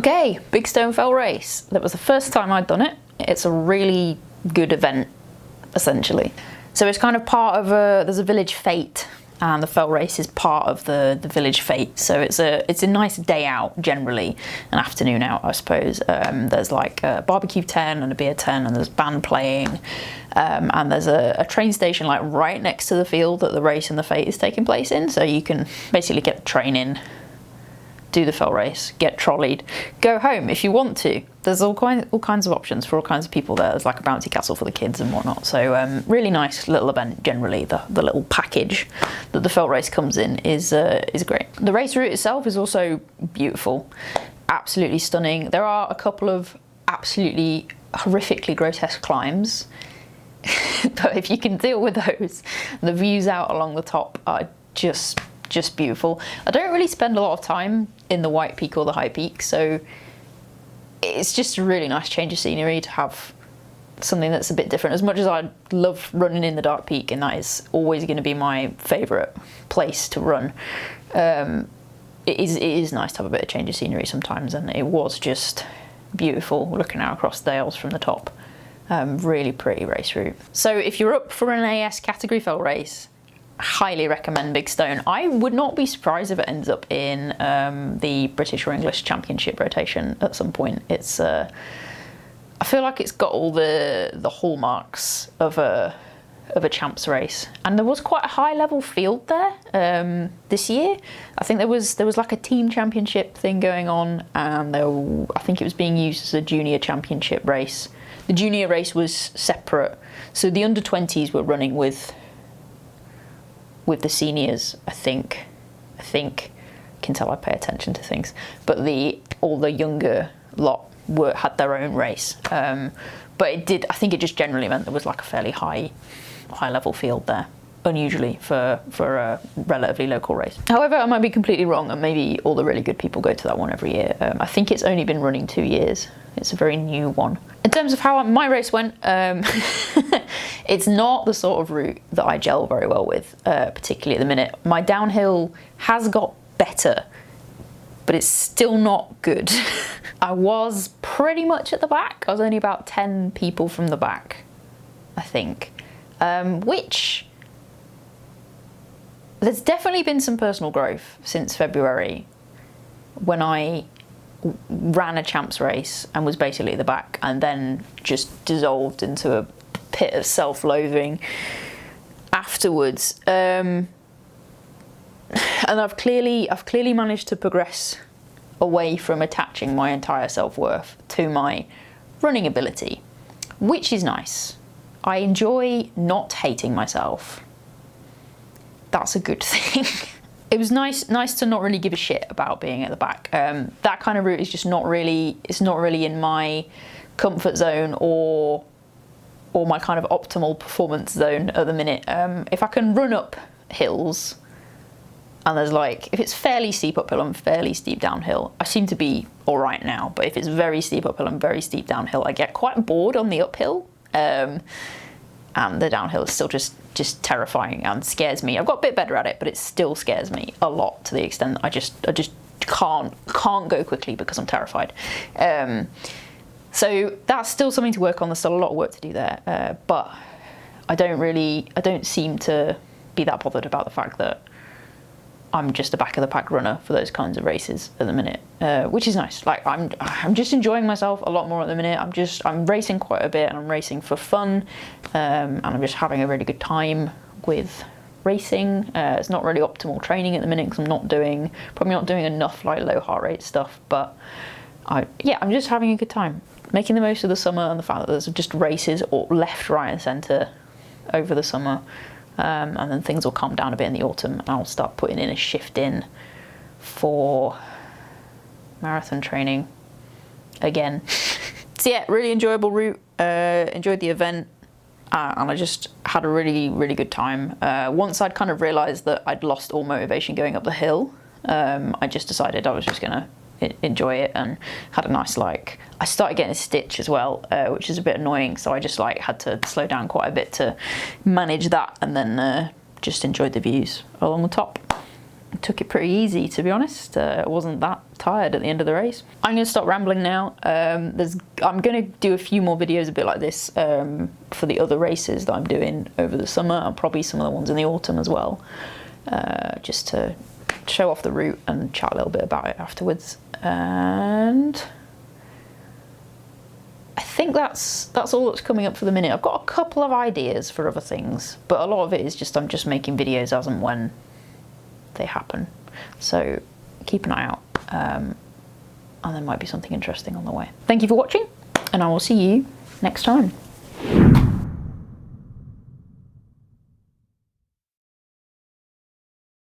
Okay, Big Stone Fell Race. That was the first time I'd done it. It's a really good event, essentially. So it's kind of part of there's a village fete, and the fell race is part of the village fete. So it's a nice day out, generally, an afternoon out, I suppose. There's like a barbecue tent and a beer tent, and there's band playing, and there's a train station like right next to the field that the race and the fete is taking place in. So you can basically get the train in, do the fell race, get trolleyed, go home if you want to. There's all kinds of options for all kinds of people there. There's like a bouncy castle for the kids and whatnot. So really nice little event generally. The little package that the fell race comes in is great. The race route itself is also beautiful, absolutely stunning. There are a couple of absolutely horrifically grotesque climbs, but if you can deal with those, the views out along the top are just beautiful. I don't really spend a lot of time in the White Peak or the High Peak, so it's just a really nice change of scenery to have something that's a bit different. As much as I love running in the Dark Peak, and that is always going to be my favourite place to run, it is nice to have a bit of change of scenery sometimes, and it was just beautiful looking out across the Dales from the top. Really pretty race route. So if you're up for an AS category fell race, highly recommend Big Stone. I would not be surprised if it ends up in the British or English Championship rotation at some point. It's I feel like it's got all the hallmarks of a champs race, and there was quite a high level field there this year. I think there was like a team championship thing going on, and I think it was being used as a junior championship race. The junior race was separate, so the under 20s were running with the seniors. I think can tell I pay attention to things, but all the younger lot had their own race, but I think it just generally meant there was like a fairly high level field there, unusually for a relatively local race. However, I might be completely wrong, and maybe all the really good people go to that one every year. I think it's only been running 2 years. It's a very new one. In terms of how my race went, it's not the sort of route that I gel very well with, particularly at the minute. My downhill has got better, but it's still not good. I was pretty much at the back. I was only about 10 people from the back, I think, which there's definitely been some personal growth since February, when I ran a champs race and was basically at the back, and then just dissolved into a pit of self-loathing afterwards. And I've clearly managed to progress away from attaching my entire self-worth to my running ability, which is nice. I enjoy not hating myself. That's a good thing. It was nice to not really give a shit about being at the back. That kind of route is just not really in my comfort zone or my kind of optimal performance zone at the minute. If I can run up hills, and there's like, if it's fairly steep uphill and fairly steep downhill, I seem to be all right now. But if it's very steep uphill and very steep downhill, I get quite bored on the uphill. And the downhill is still just terrifying and scares me. I've got a bit better at it, but it still scares me a lot, to the extent that I just can't go quickly because I'm terrified. So that's still something to work on. There's still a lot of work to do there, but I don't seem to be that bothered about the fact that I'm just a back of the pack runner for those kinds of races at the minute, which is nice. Like I'm just enjoying myself a lot more at the minute. I'm racing quite a bit, and I'm racing for fun, and I'm just having a really good time with racing. It's not really optimal training at the minute because I'm probably not doing enough like low heart rate stuff, but I'm just having a good time, making the most of the summer and the fact that there's just races left, right and centre over the summer. And then things will calm down a bit in the autumn, and I'll start putting in a shift in for marathon training again. So yeah, really enjoyable route, enjoyed the event, and I just had a really, really good time. Once I'd kind of realised that I'd lost all motivation going up the hill, I just decided I was just gonna enjoy it, and had a nice I started getting a stitch as well, which is a bit annoying, so I just had to slow down quite a bit to manage that, and then just enjoyed the views along the top. took it pretty easy, to be honest. I wasn't that tired at the end of the race. I'm going to stop rambling now. I'm going to do a few more videos a bit like this for the other races that I'm doing over the summer, and probably some of the ones in the autumn as well, just to show off the route and chat a little bit about it afterwards. And I think that's all that's coming up for the minute. I've got a couple of ideas for other things, but a lot of it is just I'm just making videos as and when they happen. So keep an eye out, and there might be something interesting on the way. Thank you for watching, and I will see you next time.